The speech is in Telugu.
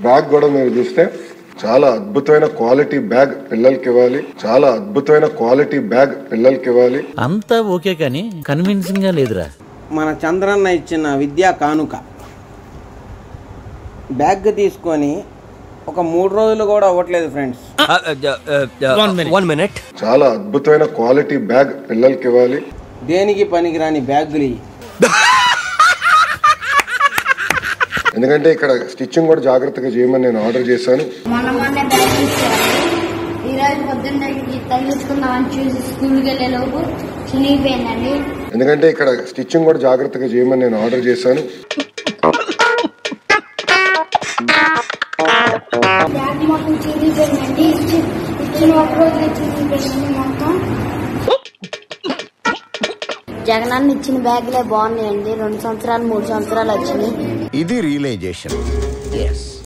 బ్యాగ్ కూడా మీరు చూస్తే చాలా అద్భుతమైన క్వాలిటీ బ్యాగ్ పిల్లలకి ఇవ్వాలి. చాలా అద్భుతమైన క్వాలిటీ బ్యాగ్ పిల్లలకి ఇవ్వాలి. అంతా ఓకే కానీ కన్విన్సింగ్ గా లేదురా. మన చంద్రన్న ఇచ్చిన విద్యా కానుక బ్యాగ్ తీసుకొని ఒక 3 రోజులు కూడా అవ్వట్లేదు ఫ్రెండ్స్. 1 minute. చాలా అద్భుతమైన క్వాలిటీ బ్యాగ్ పిల్లలకి ఇవ్వాలి. దేనికి పనికిరాని బ్యాగులు. ఎందుకంటే ఇక్కడ స్టిచ్చింగ్ కూడా జాగ్రత్తగా చేయమని నేను ఆర్డర్ చేశాను. ఎందుకంటే ఇక్కడ స్టిచ్చింగ్ కూడా జాగ్రత్తగా చేయమని నేను ఆర్డర్ చేశాను. జగనన్న ఇచ్చిన బ్యాగులే బాగున్నాయండి. 2 సంవత్సరాలు 3 సంవత్సరాలు వచ్చినాయి. ఇది రియలైజేషన్.